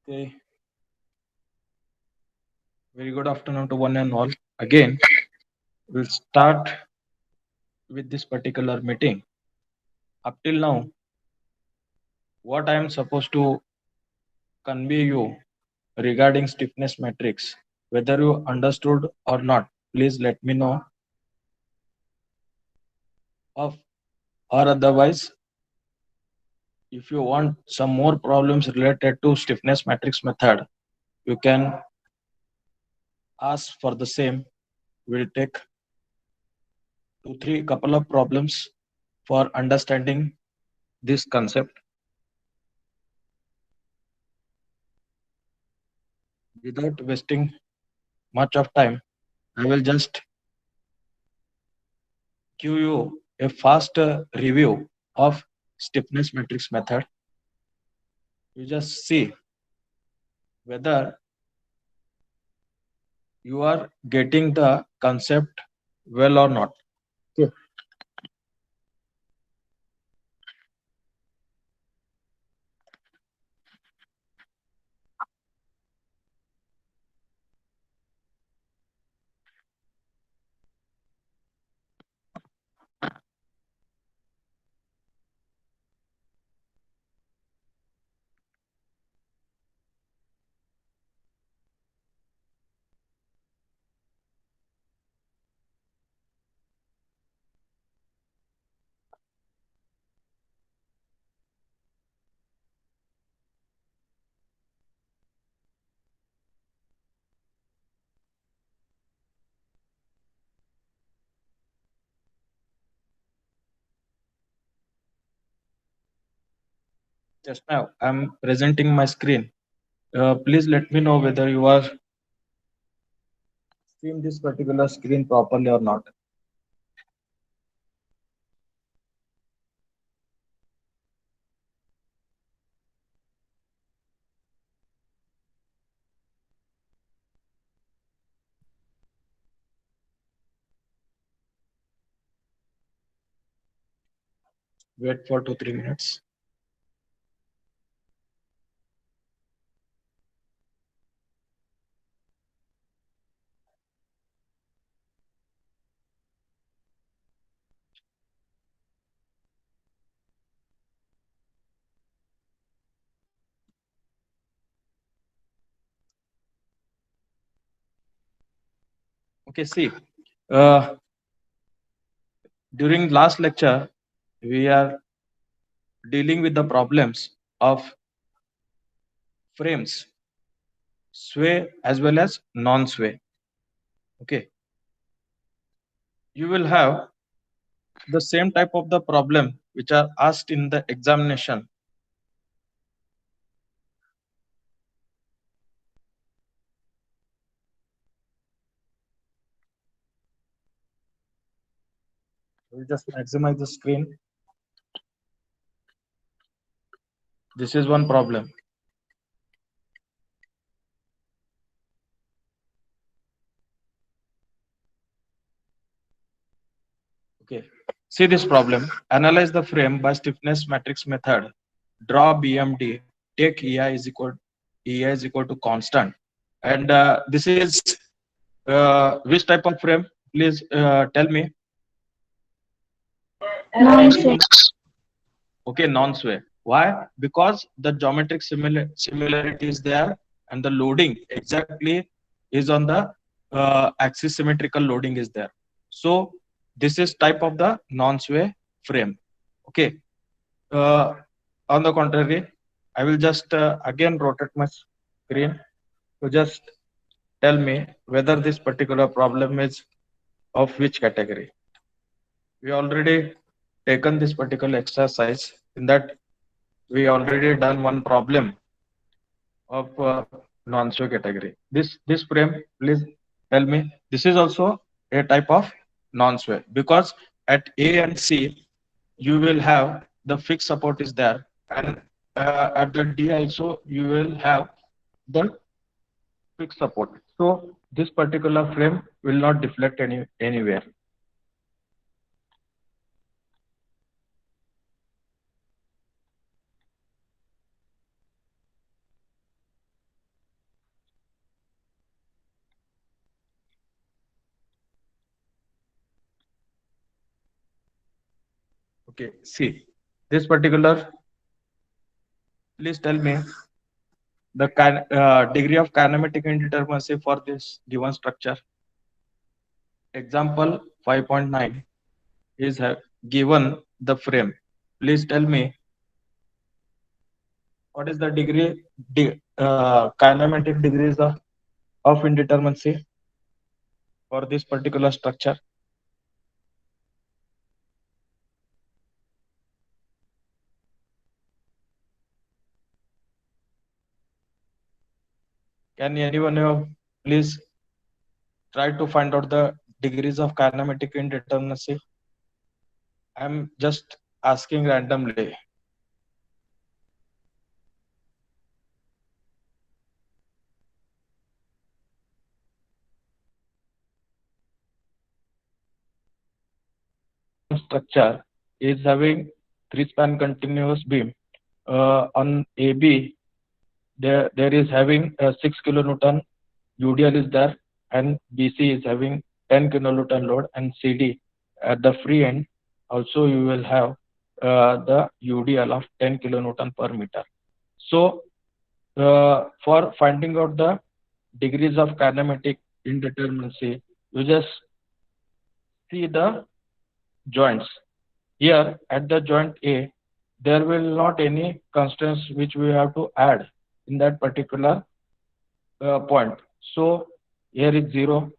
Okay, very good afternoon to one and all. Again, we'll start with this particular meeting. Up till now, what I am supposed to convey you regarding stiffness matrix, whether you understood or not, please let me know. Of or otherwise, if you want some more problems related to stiffness matrix method, you can ask for the same. We'll take 2, 3 couple of problems for understanding this concept. Without wasting much of time, I will just give you a fast review of stiffness matrix method. You just see whether you are getting the concept well or not. Okay. Just now, I'm presenting my screen. Please let me know whether you are seeing this particular screen properly or not. Wait for 2, 3 minutes. Okay, see. Uh, During last lecture, we are dealing with the problems of frames, sway as well as non-sway. Okay, you will have the same type of the problem which are asked in the examination. We'll just maximize the screen. This is one problem. Okay, see this problem. Analyze the frame by stiffness matrix method. Draw BMD. Take EI is equal to constant. And this is which type of frame? Please tell me. Non-sway. Okay, non-sway. Why? Because the geometric similarity is there, and the loading exactly is on the axis symmetrical loading is there. So this is type of the non-sway frame. Okay. Uh, on the contrary, I will just again rotate my screen to just tell me whether this particular problem is of which category. We already taken this particular exercise. In that, we already done one problem of non-show category. This frame, please tell me. This is also a type of non-sway because at A and C you will have the fixed support is there, and at the D also you will have the fixed support. So this particular frame will not deflect anywhere. Okay, see this particular. Please tell me the degree of kinematic indeterminacy for this given structure. Example 5.9 is given the frame. Please tell me what is the kinematic degrees of indeterminacy for this particular structure. Can anyone of please try to find out the degrees of kinematic indeterminacy? I'm just asking randomly. Structure is having three span continuous beam. On AB, there is having 6 kilonewton UDL is there, and BC is having 10 kilonewton load, and CD at the free end also you will have the UDL of 10 kilonewton per meter. So for finding out the degrees of kinematic indeterminacy, you just see the joints. Here at the joint A, there will not any constants which we have to add in that particular point. So here is 0,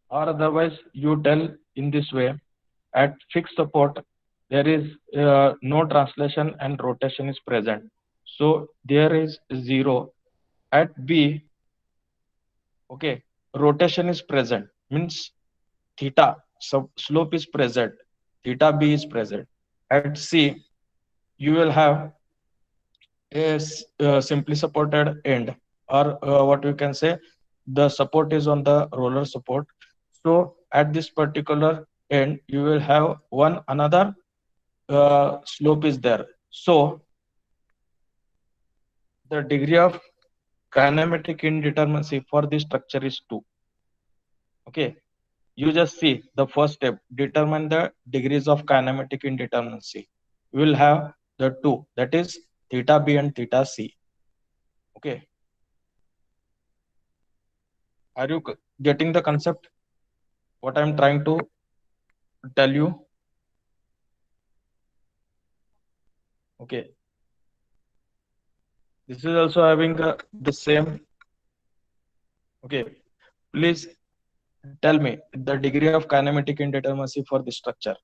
or otherwise you tell in this way. At fixed support, there is no translation and rotation is present. So there is 0. At B, okay, rotation is present, means theta slope is present, theta B is present. At C, you will have a simply supported end, or what you can say, the support is on the roller support. So at this particular end, you will have one another slope is there. So the degree of kinematic indeterminacy for this structure is 2. Okay, you just see the first step, determine the degrees of kinematic indeterminacy. You will have the 2, that is theta B and theta C. Okay, are you getting the concept what I'm trying to tell you? Okay, this is also having the same. Okay, please tell me the degree of kinematic indeterminacy for this structure.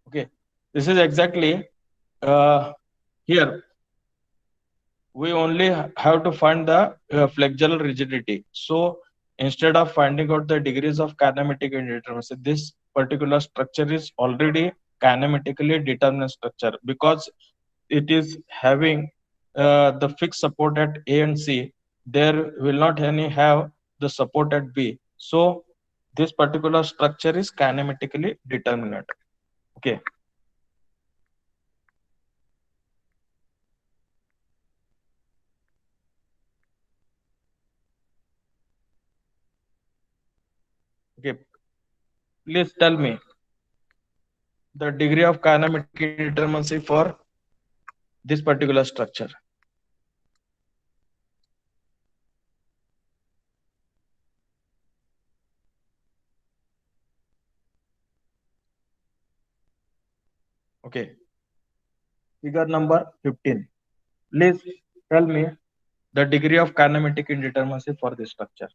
Okay, this is exactly here we only have to find the flexural rigidity. So instead of finding out the degrees of kinematic indeterminacy, this particular structure is already kinematically determined structure, because it is having the fixed support at A and C. There will not any have the support at B. So this particular structure is kinematically determinate. Okay. Okay. Please tell me the degree of kinematic indeterminacy for this particular structure. Okay. Figure number 15. Please tell me the degree of kinematic indeterminacy for this structure.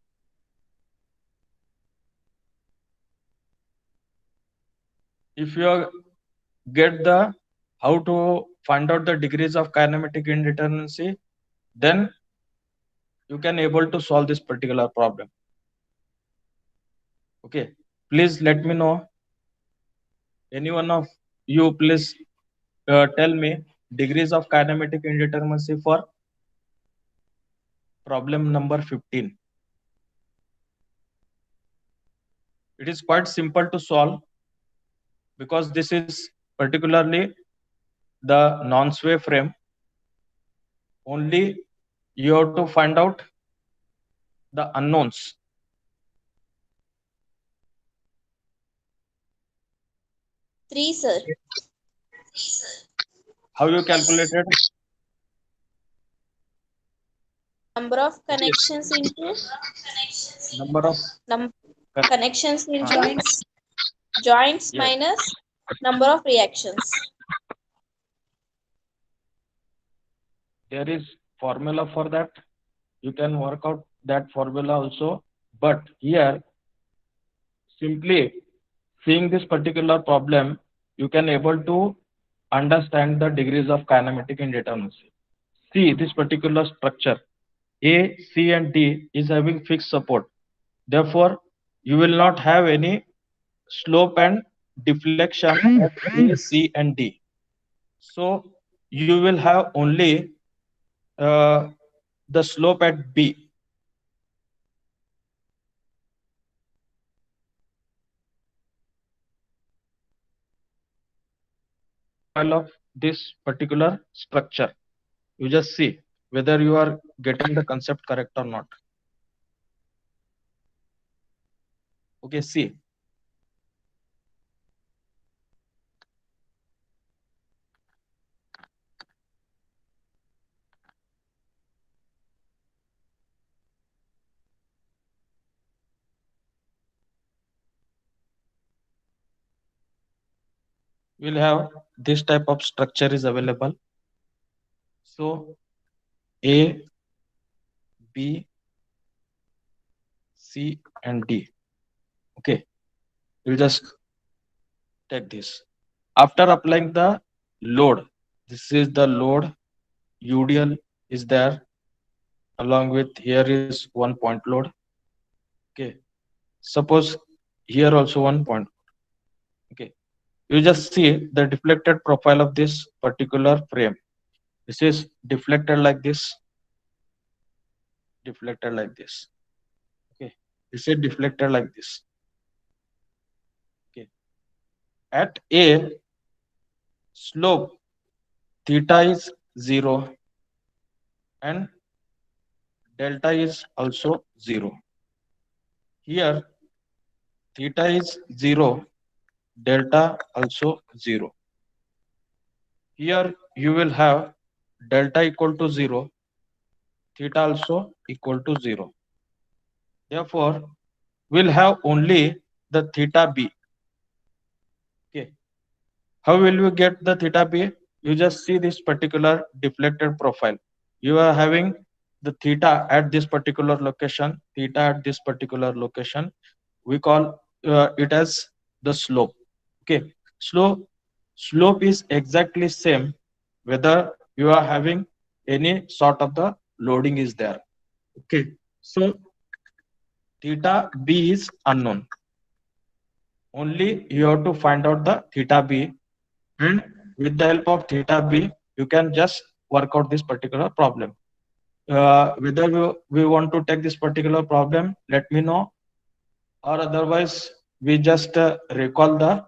If you get the how to find out the degrees of kinematic indeterminacy, then you can able to solve this particular problem. Okay, please let me know, any one of you please tell me degrees of kinematic indeterminacy for problem number 15. It is quite simple to solve, because this is particularly the non-sway frame. Only you have to find out the unknowns. 3, sir. How you calculated? Number of Okay, connections into number of num con- connections into Joints. joints yes, minus number of reactions. there is formula for that. You can work out that formula also. But here, simply seeing this particular problem, you can able to understand the degrees of kinematic indeterminacy. See this particular structure. A, C, and D is having fixed support. Therefore, you will not have any slope and deflection at A, C, and D. So you will have only uh, the slope at B. Profile of this particular structure. You just see whether you are getting the concept correct or not. Okay, see, we'll have this type of structure is available. So A, B, C, and D. Okay, we'll just take this. After applying the load, this is the load. UDL is there, along with here is 1 point load. Okay, suppose here also 1 point. Okay, you just see the deflected profile of this particular frame. This is deflected like this, deflected like this. Okay, this is deflected like this. Okay, at A, slope theta is 0 and delta is also 0. Here theta is 0, delta also 0. Here you will have delta equal to 0, theta also equal to 0. Therefore, we'll have only the theta b. Okay. How will you get the theta b? You just see this particular deflected profile. You are having the theta at this particular location, theta at this particular location. We call it as the slope. Okay. Slope is exactly same whether you are having any sort of the loading is there. Okay. So theta b is unknown. Only you have to find out the theta b, and with the help of theta b, you can just work out this particular problem. Whether we want to take this particular problem, let me know, or otherwise we just recall the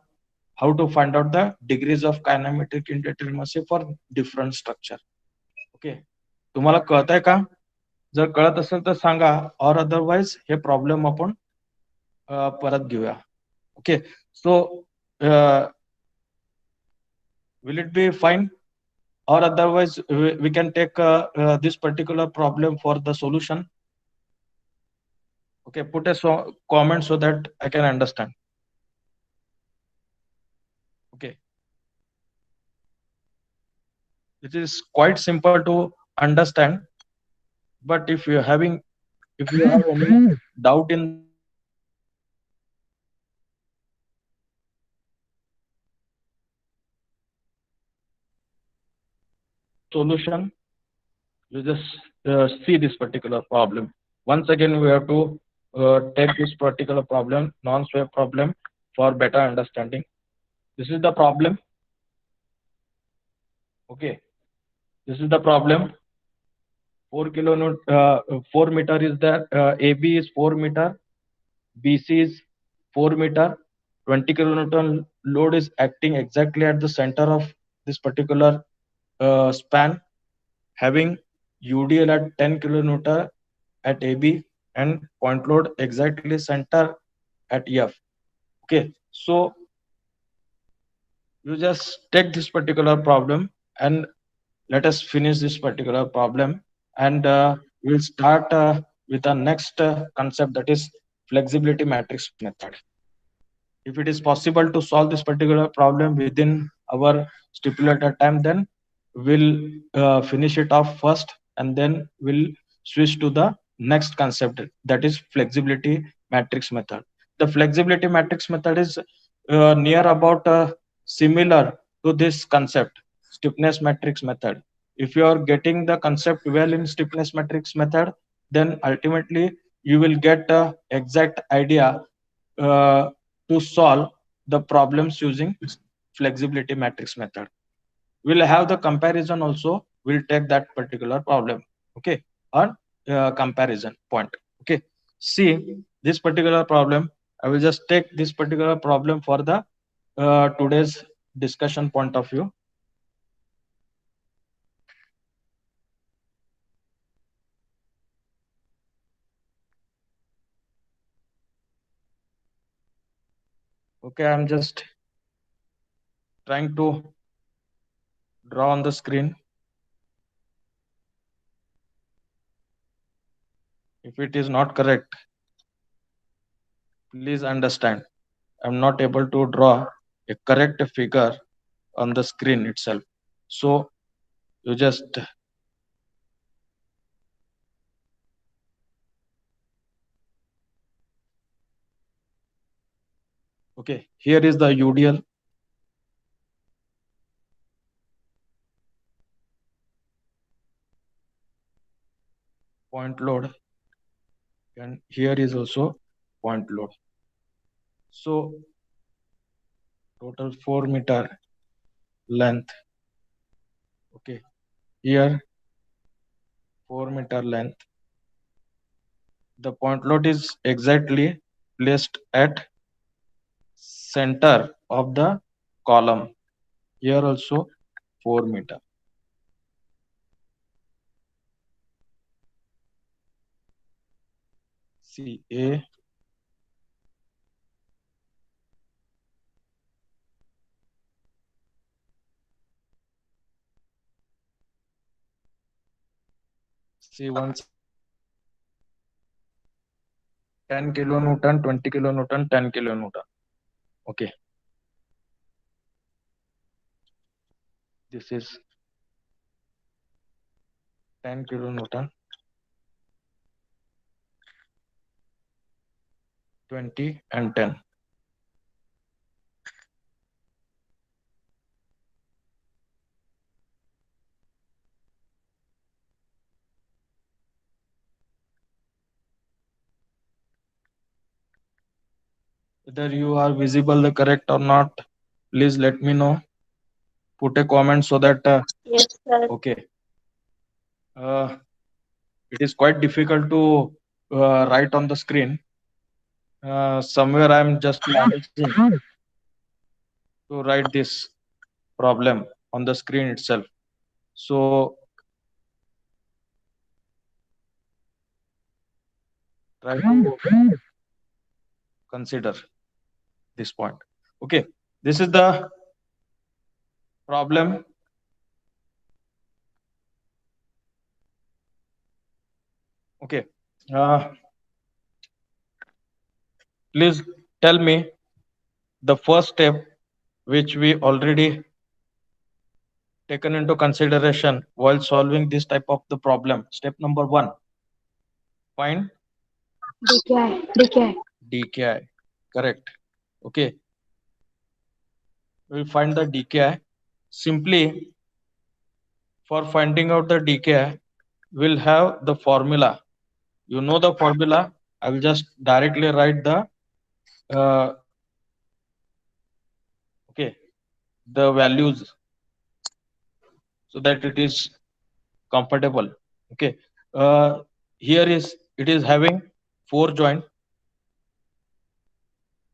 how to find out the degrees of kinematic indeterminacy for different structure. Okay, तुम्हाला कळतंय का? जर कळत असेल तर सांगा, और otherwise हे problem आपण परत घेऊया. Okay, so will it be fine, or otherwise we can take this particular problem for the solution? Okay, put a comment so that I can understand. Okay, it is quite simple to understand, but if you have any doubt in the solution, you just see this particular problem. Once again, we have to take this particular problem, non-sway problem, for better understanding. This is the problem. Okay, this is the problem. 4 meter is there. AB is 4 meter. BC is 4 meter. 20 kilonewton load is acting exactly at the center of this particular span, having UDL at 10 kilonewton at AB and point load exactly center at F. Okay, so You just take this particular problem and let us finish this particular problem, and we'll start with the next concept, that is flexibility matrix method. If it is possible to solve this particular problem within our stipulated time, then we'll finish it off first, and then we'll switch to the next concept, that is flexibility matrix method. The flexibility matrix method is near about similar to this concept, stiffness matrix method. If you are getting the concept well in stiffness matrix method, then ultimately you will get a exact idea uh, to solve the problems using flexibility matrix method. We'll have the comparison also. We'll take that particular problem. Okay, on comparison point. Okay, see this particular problem. I will just take this particular problem for the today's discussion point of view. Okay, I'm just trying to draw on the screen. If it is not correct, please understand. I'm not able to draw a correct figure on the screen itself. So you just, okay, here is the UDL point load, and here is also point load. So total 4 meter length. Okay, here 4 meter length. The point load is exactly placed at center of the column. Here also 4 meter. See A, see one side 10 kilonewton, 20 kilonewton, 10 kilonewton. Okay, this is 10 kilonewton, 20 and 10. Whether you are visible the correct or not, please let me know. Put a comment so that Yes, sir. okay. Uh, it is quite difficult to write on the screen. Somewhere I'm just managing to write this problem on the screen itself. So try to consider this point. Okay, this is the problem. Okay, uh, please tell me the first step which we already taken into consideration while solving this type of the problem. Step number one, find DKI. DKI. Correct. Okay, we'll find the DKI. Simply for finding out the DKI, we'll have the formula. You know the formula. I will just directly write the uh, okay, the values so that it is comfortable. Okay, uh, here is it is having 4 joint.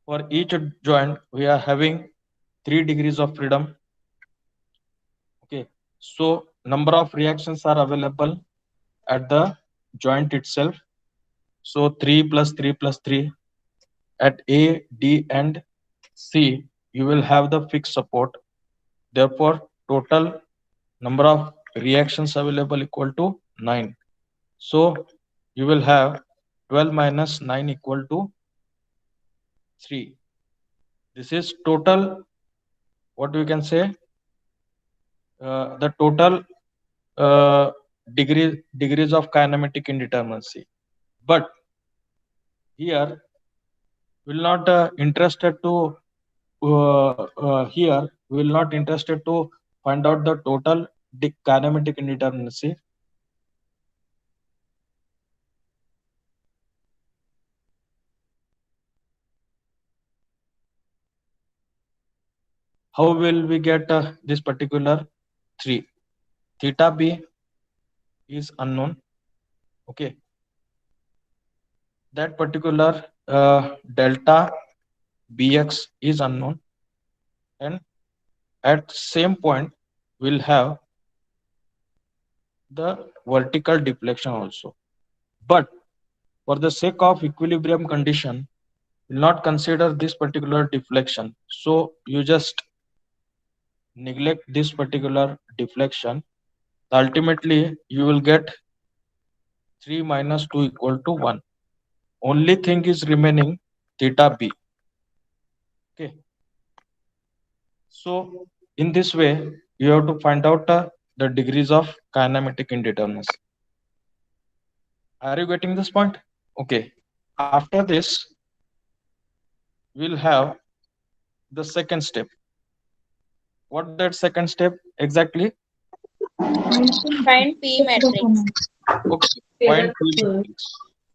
For each joint, we are having 3 degrees of freedom. Okay, so number of reactions are available at the joint itself. So 3 plus 3 plus 3 at A, D, and C, you will have the fixed support. Therefore, total number of reactions available equal to 9. So you will have 12 minus 9 equal to 3. This is total, what we can say, the total uh, degrees of kinematic indeterminacy. But here we will not interested to here we will not interested to find out the total kinematic indeterminacy. How will we get this particular 3? Theta b is unknown. Okay, that particular delta bx is unknown, and at same point we'll have the vertical deflection also. But for the sake of equilibrium condition, will not consider this particular deflection. So you just neglect this particular deflection. Ultimately, you will get 3 minus 2 equal to 1. Only thing is remaining theta b. Okay. So in this way, you have to find out the degrees of kinematic indeterminacy. Are you getting this point? Okay. After this, we'll have the second step. What that second step exactly? Find P matrix. Okay. Find P matrix.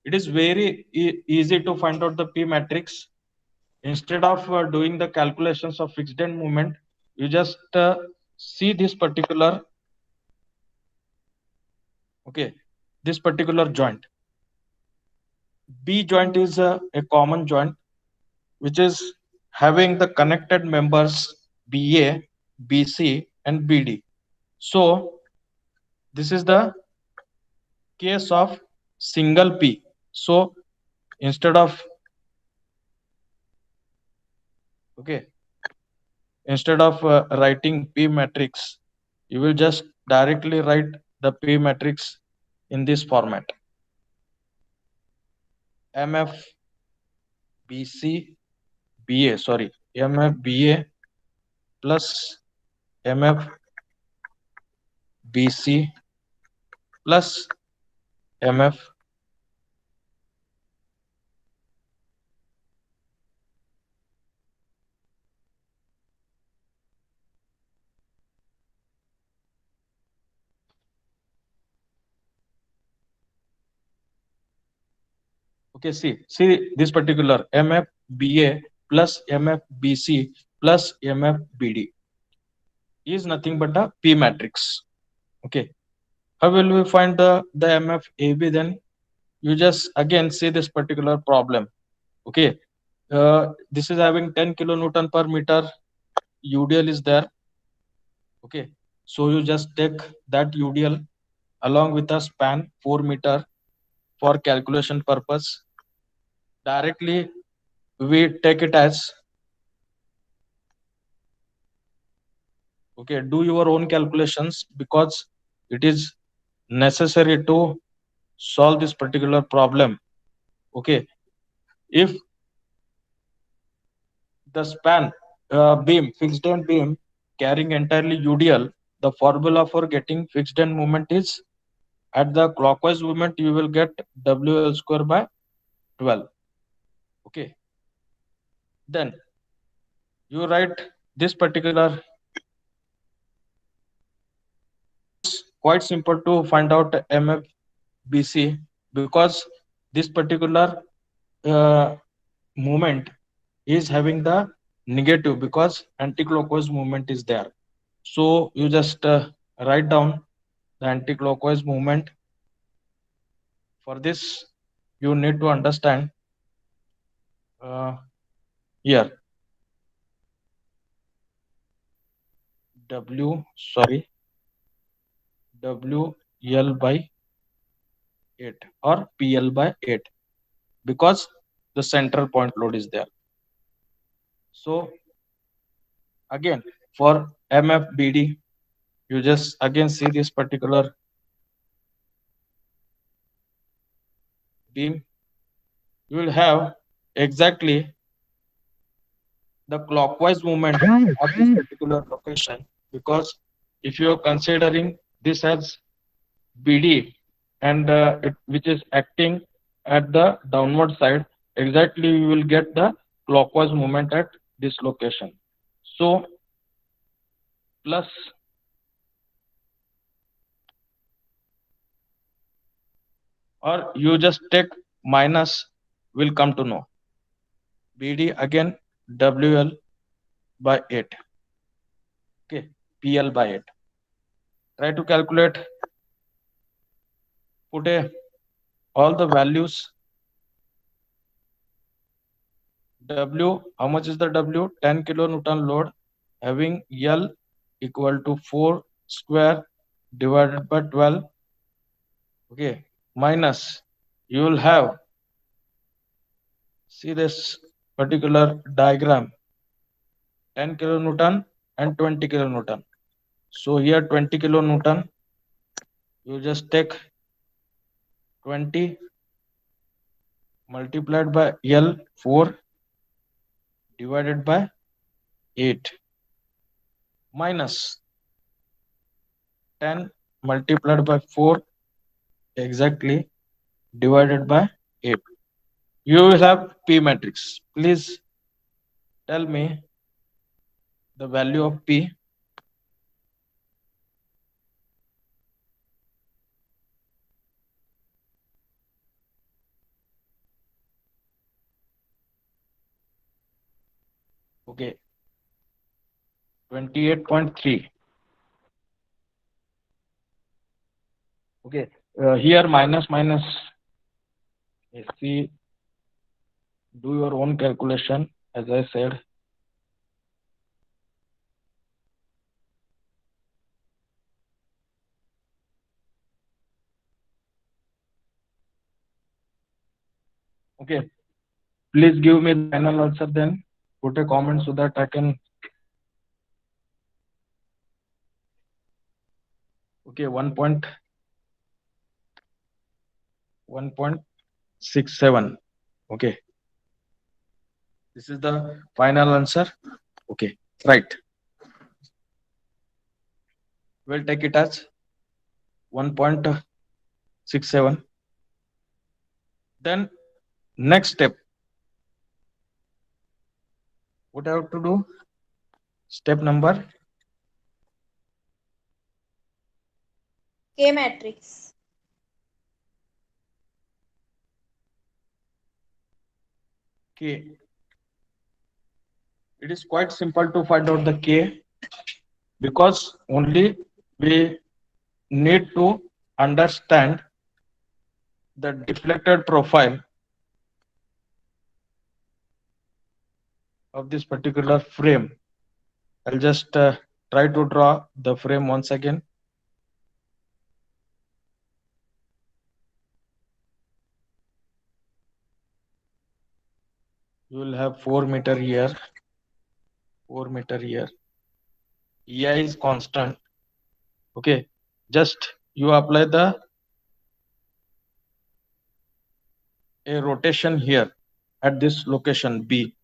It is very easy to find out the P matrix. Instead of doing the calculations of fixed end moment, you just see this particular, okay, this particular joint. B joint is a common joint which is having the connected members BA, BC, and BD. So this is the case of single P. So instead of, okay, instead of writing P matrix, you will just directly write the P matrix in this format: MF BC BA, sorry, MF BA plus MF BC plus MF. Okay, see this particular MF BA plus MF BC plus MF BD is nothing but a P matrix. Okay, how will we find the MF AB then? You just again see this particular problem. Okay, this is having 10 kilonewton per meter. UDL is there. Okay, so you just take that UDL along with a span 4 meter for calculation purpose. Directly we take it as, okay, do your own calculations because it is necessary to solve this particular problem. Okay, if the span beam, fixed end beam carrying entirely UDL, the formula for getting fixed end moment is, at the clockwise movement you will get WL square by 12. Okay, then you write this particular. Quite simple to find out MFBC because this particular uh, movement is having the negative because anti-clockwise movement is there. So you just write down the anti-clockwise movement. For this, you need to understand uh, here W, sorry, WL by 8 or PL by 8 because the central point load is there. So again, for MFBD. You just again see this particular beam. You will have exactly the clockwise movement of this particular location, because if you are considering this as BD and which is acting at the downward side, exactly you will get the clockwise movement at this location. So plus, or you just take minus, will come to know BD again WL by 8. Okay, PL by 8. Try to calculate, put all the values. W, how much is the W? 10 kilonewton load having L equal to 4 square divided by 12. Okay, minus, you will have, see this particular diagram, 10 kilonewton and 20 kilonewton. So here 20 kilonewton, you just take 20 multiplied by L 4 divided by 8 minus 10 multiplied by 4 exactly divided by 8. You will have P matrix. Please tell me the value of P. Okay, 28.3. Okay, here minus minus. See, do your own calculation. As I said, okay. Please give me the final answer then. Put a comment so that I can. Okay, 1.67. Okay, this is the final answer. Okay, right. We'll take it as 1.67. Then next step, what I have to do? Step number K matrix. K. It is quite simple to find out the K, because only we need to understand the deflected profile of this particular frame. I'll just try to draw the frame once again. You will have 4 meter here, 4 meter here. EI is constant. Okay, just you apply the a rotation here at this location B.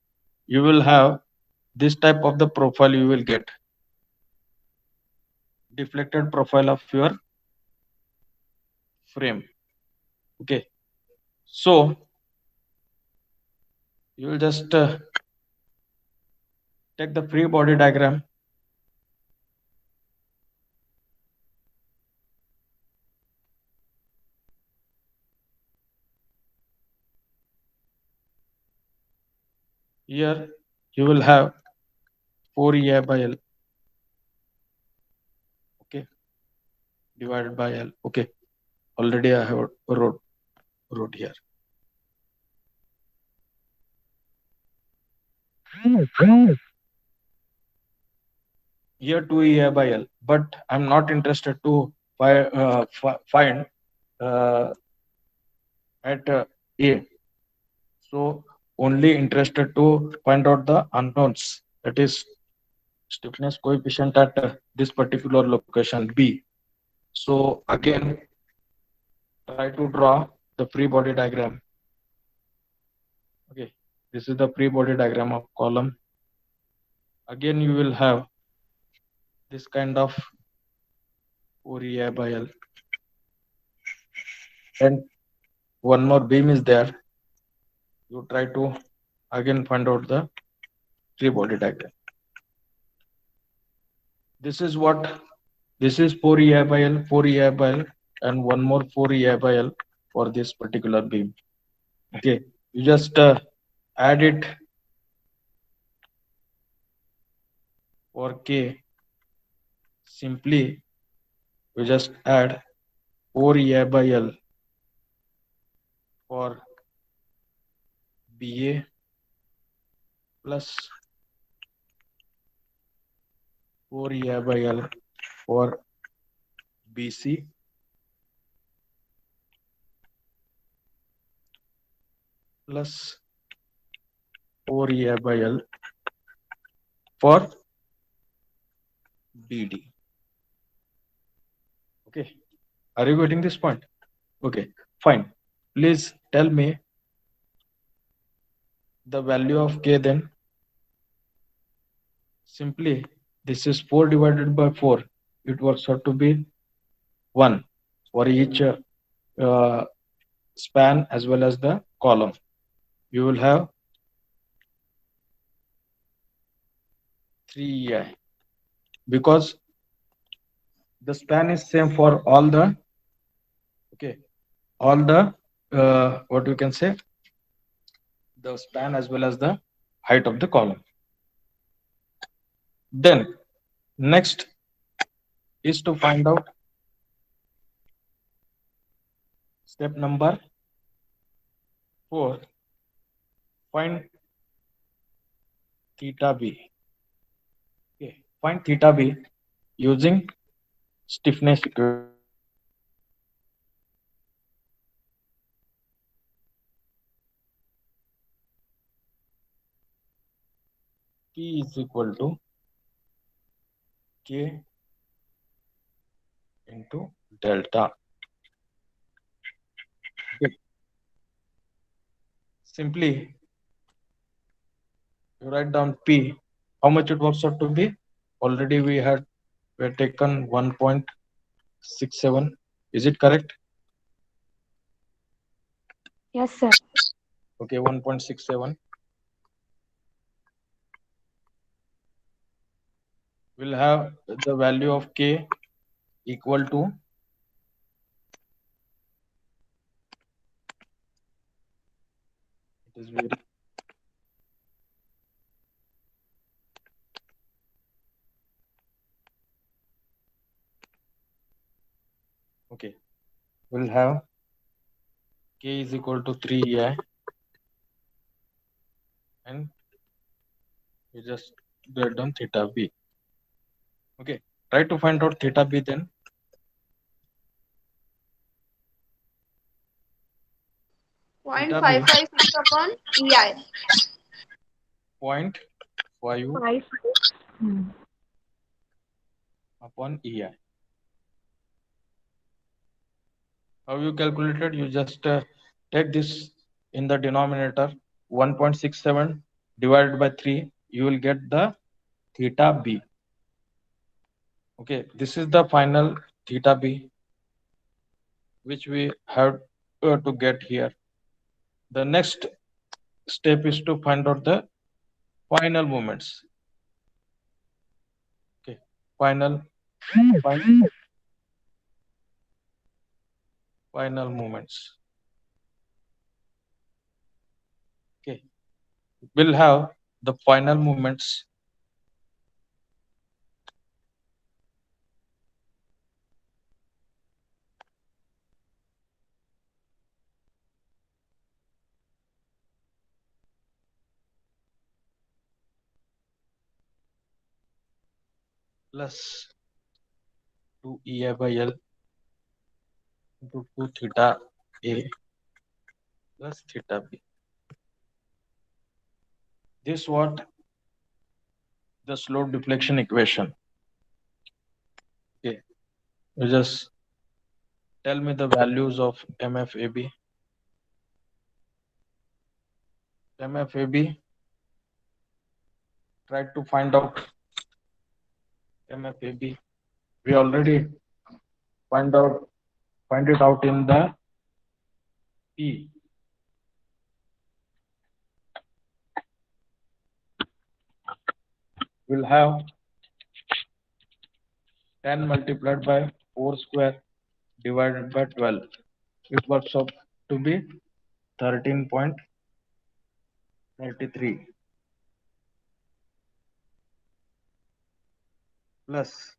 You will have this type of the profile you will get, deflected profile of your frame. Okay, so you will just take the free body diagram. Here you will have 4 EI by L. Okay, divided by L. Okay, already I have wrote here. Here 2 EI by L, but I'm not interested to find uh, at A. So only interested to find out the unknowns. That is stiffness coefficient at this particular location B. So again, try to draw the free body diagram. Okay, this is the free body diagram of column. Again, you will have this kind of 4 by L, and one more beam is there. You try to again find out the free body diagram. This is what this is 4 by L, 4 by L, and one more 4 by L for this particular beam. Okay, you just add it for K. Simply, you just add 4 by L for BA plus 4 by L for BC plus 4 by L for BD. Okay, are you getting this point? Okay, fine. Please tell me the value of K then. Simply, this is 4 divided by 4. It works out to be 1 for each uh, span as well as the column. You will have 3 because the span is same for all the, okay, all the what you can say, the span as well as the height of the column. Then next is to find out step number 4, find theta b. Okay, find theta b using stiffness equation. P is equal to K into delta. Okay. Simply you write down P. How much it works out to be? Already we had taken 1.67. Is it correct? Yes, sir. Okay, 1.67. We'll have the value of K equal to, it is very, okay, we'll have K is equal to 3 and we just get down theta b. Okay, try to find out theta b then. Point Theta five b five six upon EI. 0.5 5. Hmm. upon EI. How you calculated? You just take this in the denominator, 1.67 divided by 3. You will get the theta b. Okay, this is the final theta b which we have to get here. The next step is to find out the final moments. Okay, final final, final moments. Okay, we'll have the final moments plus 2 EI by L into 2 theta A plus theta B. This what the slope deflection equation. Okay, you just tell me the values of MFAB. MFAB, try to find out MFAB. We already find out find it out in the P. We'll have 10 multiplied by 4 square divided by 12. It works out to be 13.33 plus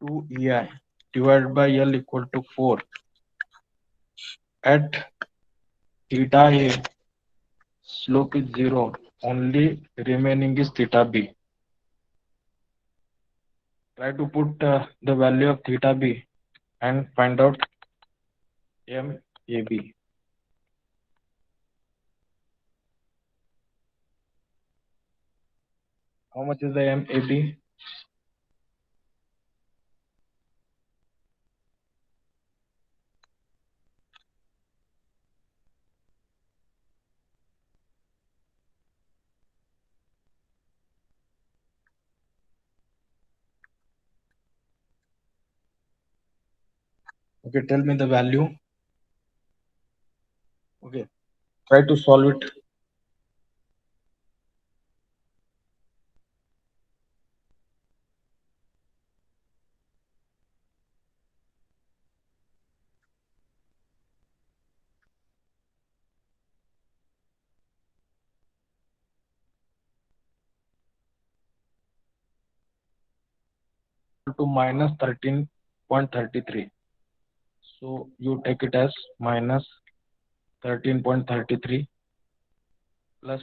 2 EI divided by L equal to 4. At theta A, slope is 0. Only remaining is theta B. Try to put the value of theta B and find out MAB. How much is the MAB? Okay, tell me the value. Okay, try to solve it. To minus 13.33. So you take it as minus 13.33 plus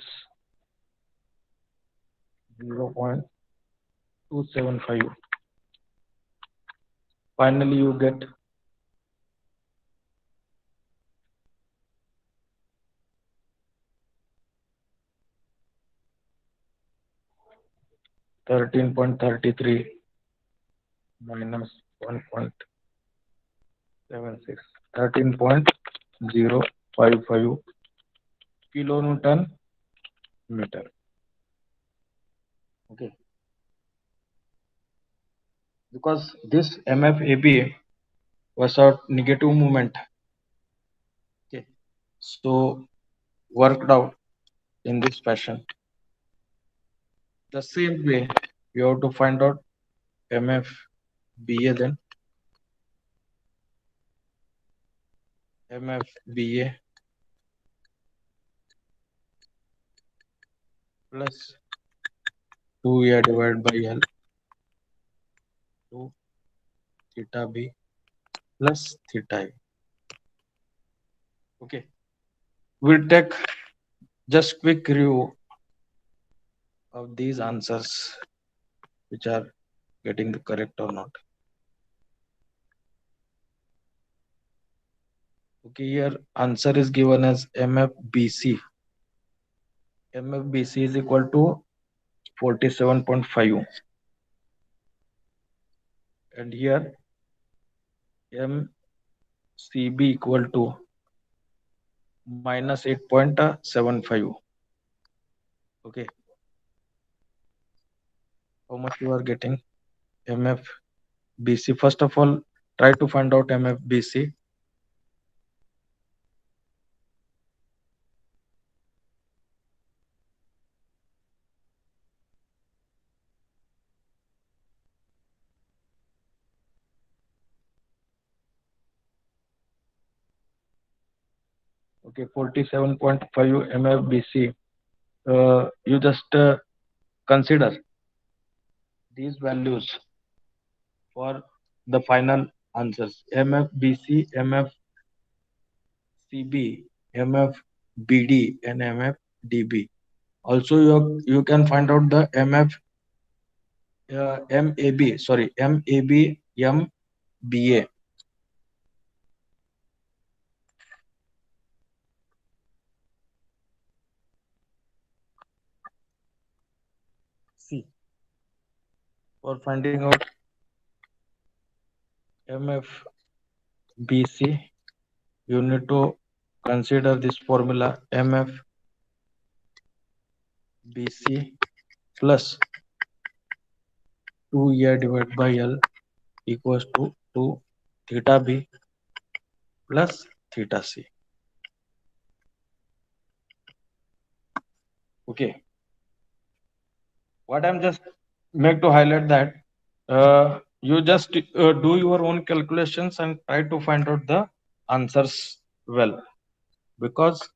0.275. Finally, you get 13.33 minus 1.76. 13.055 kilonewton meter. Okay, because this MFAB was a negative moment. Okay, so worked out in this fashion. The same way, you have to find out MFBA then. MFBA plus 2A divided by L to theta B plus theta A. Okay, we'll take just quick review of these answers which are getting the correct or not. Okay, here answer is given as MFBC. MFBC is equal to 47.5, and here MCB equal to minus 8.75. Okay, how much you are getting? MFBC. First of all, try to find out MFBC. Okay, 47.5 MFBC. You just consider these values for the final answers. MFBC, MFCB, MFBD, and MFDB. Also, you can find out the MAB. Sorry, MAB, MBA. See, For finding out MFBC, you need to consider this formula MFBC plus 2A divided by L equals to 2 theta B plus theta C. Okay, what I'm just make to highlight that you just do your own calculations and try to find out the answers well, because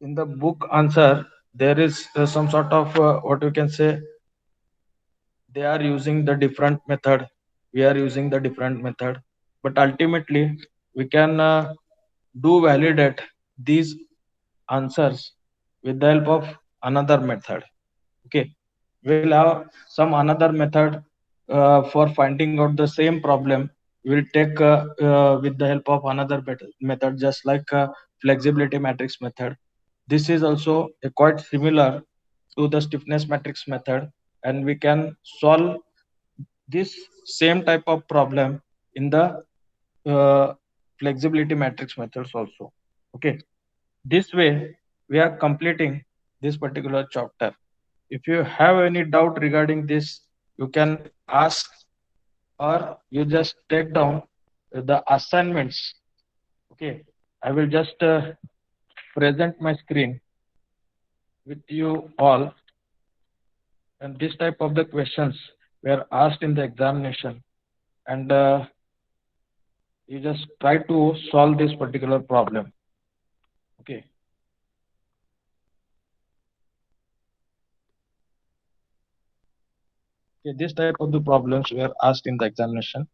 in the book answer there is some sort of what you can say, they are using the different method, we are using the different method, but ultimately we can do validate these answers with the help of another method. Okay, we'll have some another method for finding out the same problem. We'll take with the help of another method, just like flexibility matrix method. This is also quite similar to the stiffness matrix method, and we can solve this same type of problem in the uh, flexibility matrix methods also. Okay, this way we are completing this particular chapter. If you have any doubt regarding this, you can ask, or you just take down the assignments. Okay, I will just present my screen with you all, and this type of the questions were asked in the examination, and you just try to solve this particular problem. Okay, okay, this type of the problems were asked in the examination.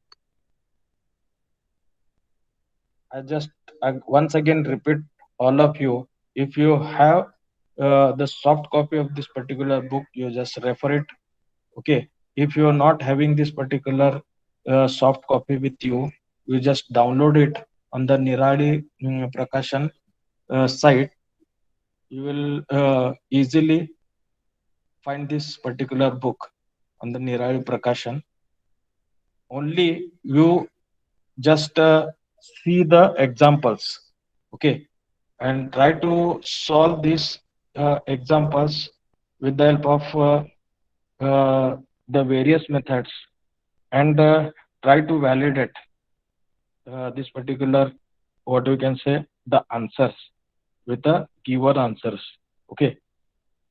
I just once again repeat all of you. If you have the soft copy of this particular book, you just refer it. Okay. If you are not having this particular soft copy with you, you just download it on the Nirali Prakashan site. You will easily find this particular book on the Nirali Prakashan. Only you just see the examples. Okay, and try to solve these examples with the help of the various methods, and try to validate this particular, what we can say, the answers with the given answers. Okay,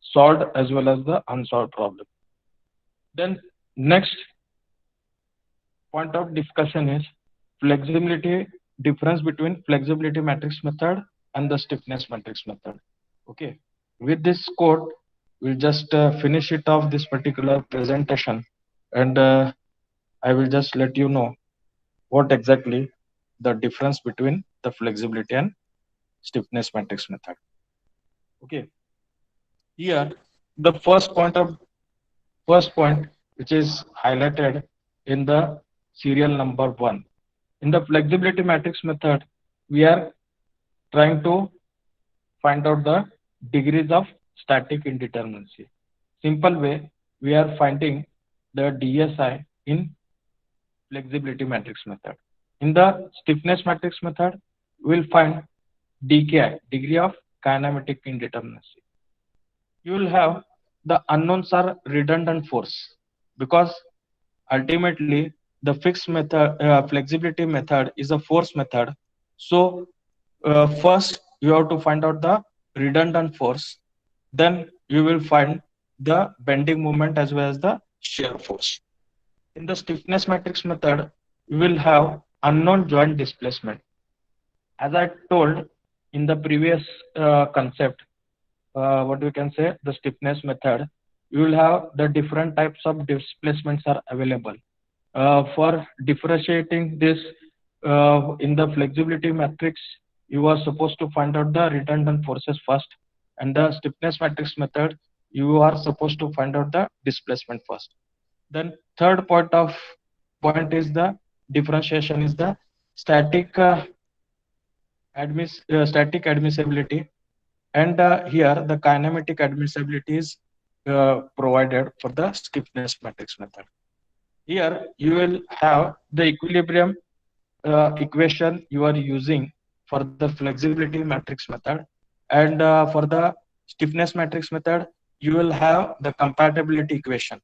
solved as well as the unsolved problem. Then next point of discussion is flexibility, difference between flexibility matrix method and the stiffness matrix method. Okay, with this code, we'll just finish it off this particular presentation, and I will just let you know what exactly the difference between the flexibility and stiffness matrix method. Okay, here the first point which is highlighted in the serial number 1. In the flexibility matrix method, we are trying to find out the degrees of static indeterminacy. Simple way, we are finding the DSI in flexibility matrix method. In the stiffness matrix method, we will find DKI, degree of kinematic indeterminacy. You will have the unknowns are redundant force, because ultimately the fixed method, flexibility method is a force method. So first you have to find out the redundant force, then you will find the bending moment as well as the shear force. In the stiffness matrix method, you will have unknown joint displacement. As I told in the previous concept, what we can say, the stiffness method, you will have the different types of displacements are available. For differentiating this, in the flexibility matrix, you are supposed to find out the redundant forces first, and the stiffness matrix method, you are supposed to find out the displacement first. Then third point is the differentiation is the static static admissibility, and here the kinematic admissibility is provided for the stiffness matrix method. Here you will have the equilibrium equation you are using for the flexibility matrix method, and for the stiffness matrix method you will have the compatibility equation.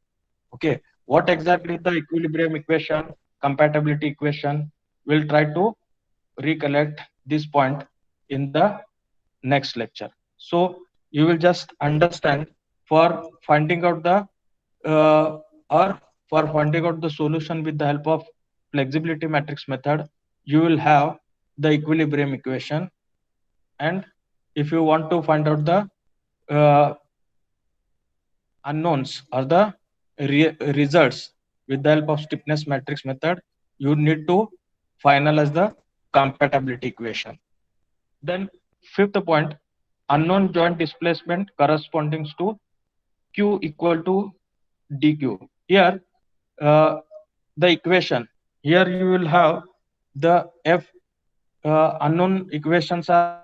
Okay, what exactly the equilibrium equation, compatibility equation, we'll try to recollect this point in the next lecture. So you will just understand, for finding out the or for finding out the solution with the help of flexibility matrix method, you will have the equilibrium equation. And if you want to find out the uh, unknowns or the results with the help of stiffness matrix method, you need to finalize the compatibility equation. Then fifth point, unknown joint displacement corresponding to Q equal to dq. Here the equation, here you will have the f unknown equations are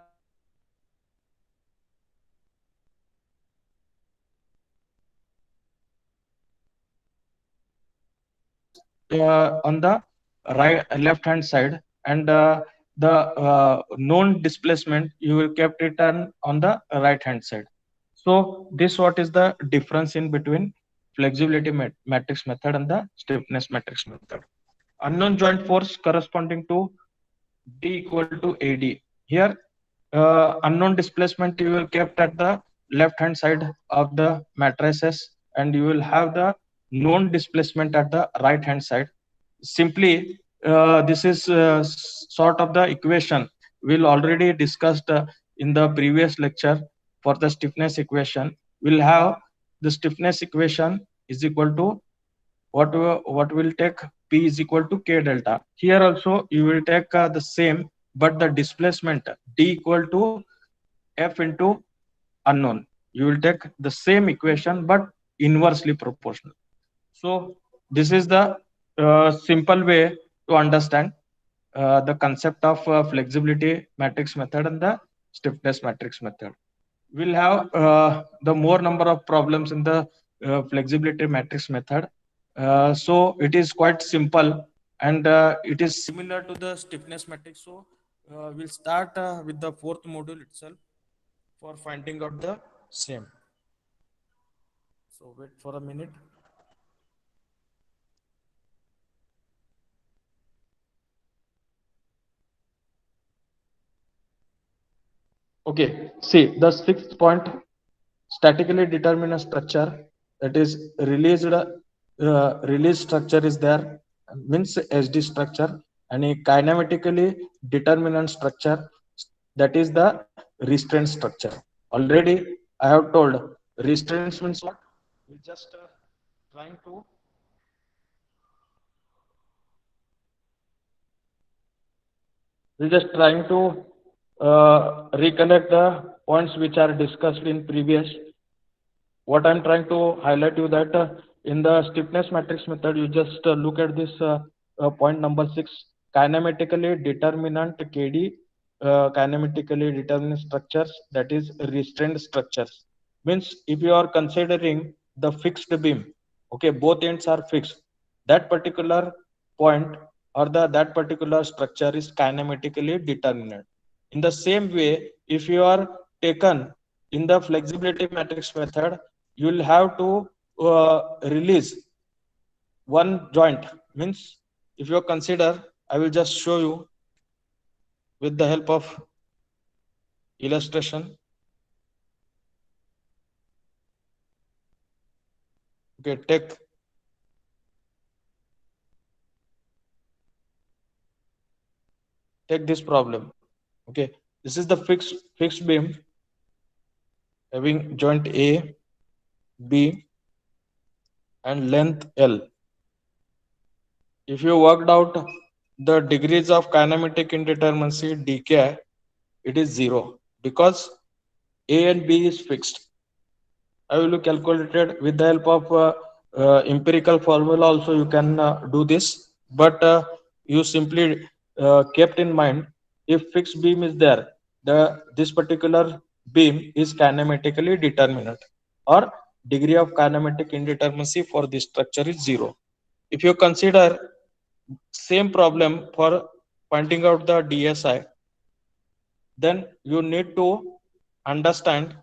given in the on the right left hand side, and the known displacement you will kept it on the right hand side. So this what is the difference in between flexibility matrix method and the stiffness matrix method. Unknown joint force corresponding to D equal to AD. Here unknown displacement you will kept at the left hand side of the matrices, and you will have the known displacement at the right hand side. Simply this is sort of the equation we'll already discussed in the previous lecture. For the stiffness equation, we'll have the stiffness equation is equal to what will take P is equal to K delta. Here also you will take the same, but the displacement D equal to F into unknown. You will take the same equation but inversely proportional. So this is the simple way to understand the concept of flexibility matrix method and the stiffness matrix method. We'll have the more number of problems in the flexibility matrix method. So it is quite simple, and it is similar to the stiffness matrix. So we'll start with the fourth module itself for finding out the same. So wait for a minute. Okay, see the sixth point, statically determine a structure, that is release structure is there, means SD structure, and a kinematically determinant structure, that is the restraint structure. Already I have told restraints means what? We just trying to we just trying to recollect the points which are discussed in previous. What I'm trying to highlight you that in the stiffness matrix method, you just look at this point number 6, kinematically determinant KD, kinematically determinant structures, that is restrained structures. Means if you are considering the fixed beam, okay, both ends are fixed, that particular point or the that particular structure is kinematically determinant. In the same way, if you are taken in the flexibility matrix method, you will have to release one joint. Means if you consider, I will just show you with the help of illustration. Okay, take this problem. Okay, this is the fixed beam having joint A, B, and length L. If you worked out the degrees of kinematic indeterminacy dk, it is 0 because A and B is fixed. I will calculate it with the help of empirical formula. Also, you can do this, but you simply kept in mind, if fixed beam is there, the this particular beam is kinematically determinate, or degree of kinematic indeterminacy for this structure is 0. If you consider same problem for finding out the DSI, then you need to understand.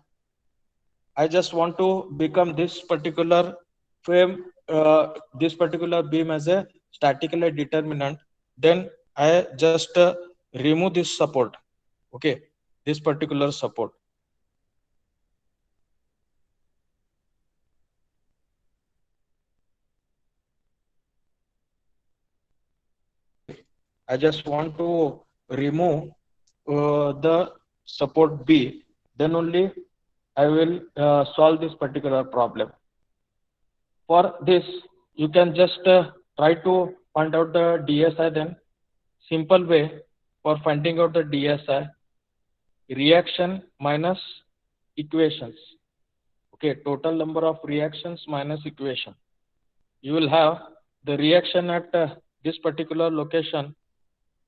I just want to become this particular frame, this particular beam as a statically determinant. Then I just remove this support. Okay, this particular support. I just want to remove the support B. Then only I will solve this particular problem. For this, you can just try to find out the DSI. Then simple way for finding out the DSI, reaction minus equations. Okay, total number of reactions minus equation. You will have the reaction at this particular location.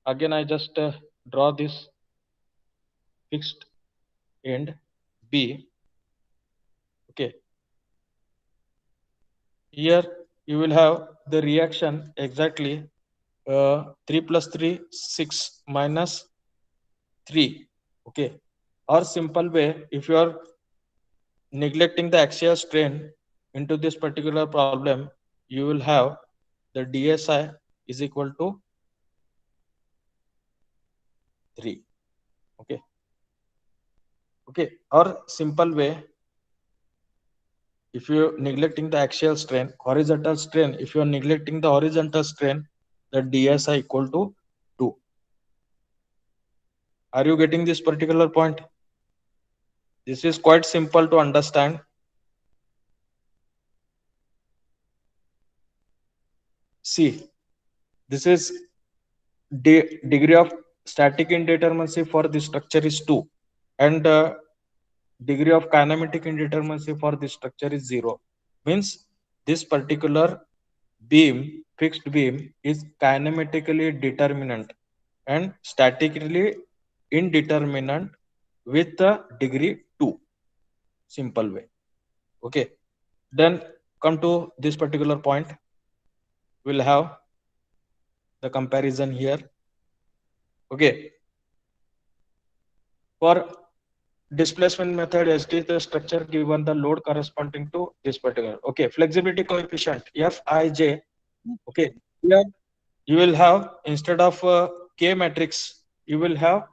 Again, I just draw this fixed end B. Okay, here you will have the reaction exactly 3 plus 3 6 minus 3. Okay, or simple way, if you are neglecting the axial strain into this particular problem, you will have the DSI is equal to 3. Okay, okay, or simple way, if you are neglecting the axial strain, horizontal strain, if you are neglecting the horizontal strain, the DSI equal to 2. Are you getting this particular point? This is quite simple to understand. See, this is degree of static indeterminacy for this structure is 2, and degree of kinematic indeterminacy for this structure is 0. Means this particular beam, fixed beam, is kinematically determinant and statically indeterminate with the degree 2. Simple way. Okay, then come to this particular point. We'll have the comparison here. Okay, for displacement method, estimate the structure given the load corresponding to this particular. Okay, flexibility coefficient Fij. Okay, here you will have, instead of K matrix, you will have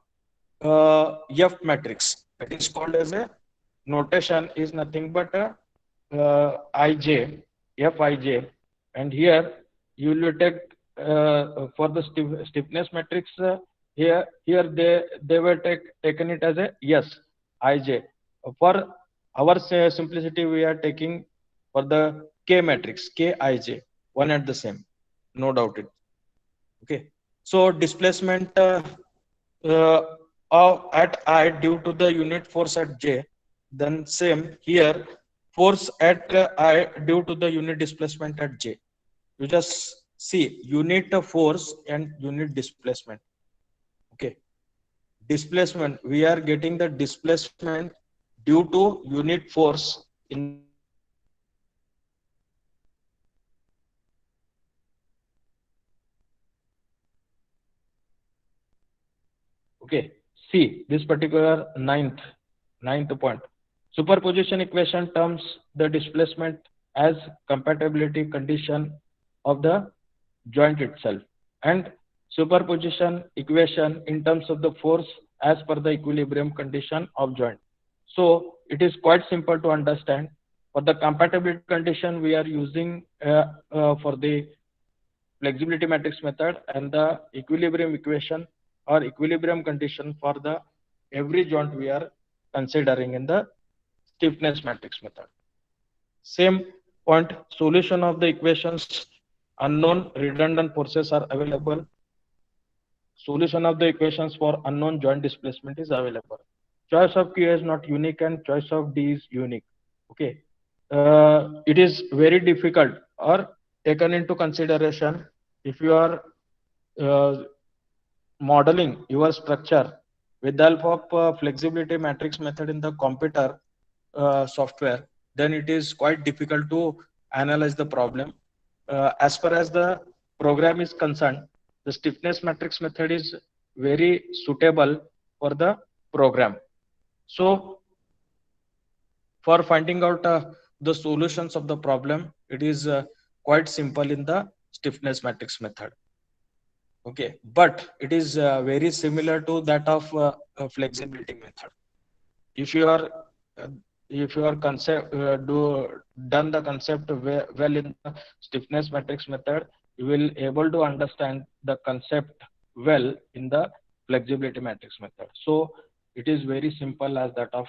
F matrix. That is called as a notation is nothing but a Ij, Fij, and here you will take for the stiffness matrix. Here they were taken it as a yes Ij. For our simplicity, we are taking for the K matrix Kij, one at the same, no doubt it. Okay, so displacement uh, at I due to the unit force at J, then same here, force at I due to the unit displacement at J. You just see unit force and unit displacement. Okay, displacement, we are getting the displacement due to unit force in the particular joint. Okay, see this particular ninth point. Superposition equation terms the displacement as compatibility condition of the joint itself, and superposition equation in terms of the force as per the equilibrium condition of joint. So it is quite simple to understand. For the compatibility condition, we are using for the flexibility matrix method, and the equilibrium equation or equilibrium condition for the every joint we are considering in the stiffness matrix method. Same point, solution of the equations, unknown redundant forces are available. Solution of the equations for unknown joint displacement is available. Choice of Q is not unique and choice of D is unique. Okay, it is very difficult or taken into consideration if you are uh, modeling your structure with the help of flexibility matrix method in the computer software. then it is quite difficult to analyze the problem. As far as the program is concerned, the stiffness matrix method is very suitable for the program. So for finding out the solutions of the problem, it is quite simple in the stiffness matrix method. Okay, but it is very similar to that of flexibility method. If you are uh, if you are concept do done the concept well in the stiffness matrix method, you will able to understand the concept well in the flexibility matrix method. So it is very simple as that of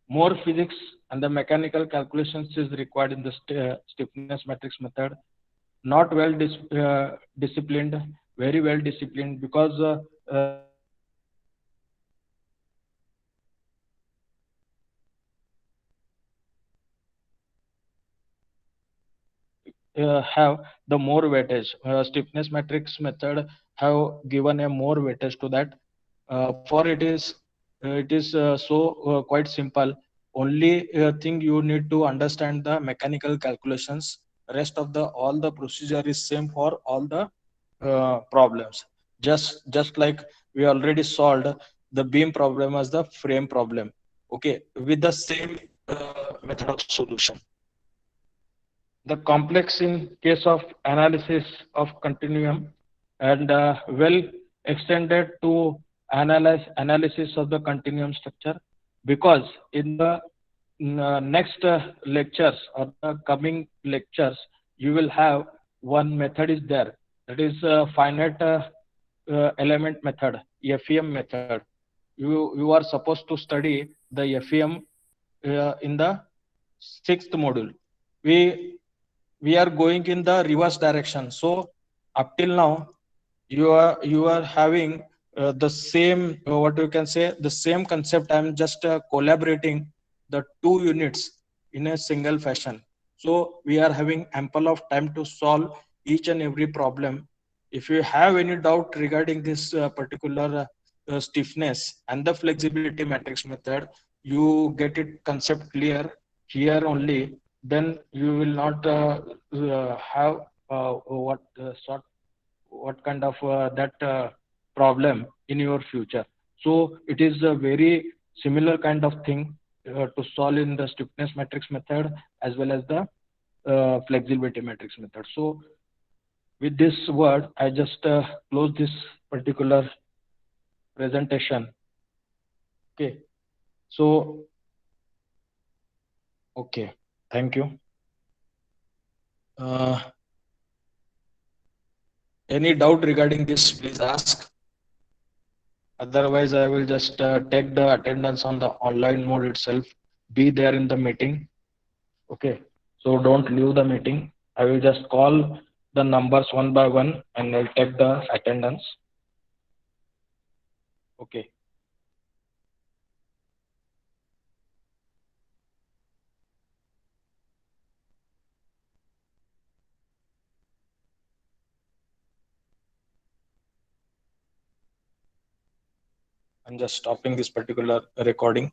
more physics and the mechanical calculations is required in the stiffness matrix method. Not well disciplined, very well disciplined, because the physics and the mechanical calculations have the more weightage. Stiffness matrix method have given a more weightage to that. For it is so quite simple. Only thing you need to understand the mechanical calculations. Rest of the all the procedure is same for all the problems. Just like we already solved the beam problem as the frame problem. Okay, with the same method of solution. The complex in case of analysis of continuum, and well extended to analysis of the continuum structure, because in the next lectures or the coming lectures you will have one method is there, that is finite element method, FEM method. You are supposed to study the FEM in the sixth module. We we are going in the reverse direction. So up till now you are having the same, what you can say, the same concept. I'm just collaborating the two units in a single fashion. So we are having ample of time to solve each and every problem. If you have any doubt regarding this particular stiffness and the flexibility matrix method, you get it concept clear here only, then you will not have what kind of that problem in your future. So it is a very similar kind of thing to solve in the stiffness matrix method as well as the flexibility matrix method. So with this word, I just close this particular presentation. Okay. So okay. Thank you. Uh, any doubt regarding this, please ask. Otherwise, I will just take the attendance on the online mode itself. Be there in the meeting. Okay. So don't leave the meeting. I will just call the numbers one by one and I'll take the attendance. Okay. I'm just stopping this particular recording.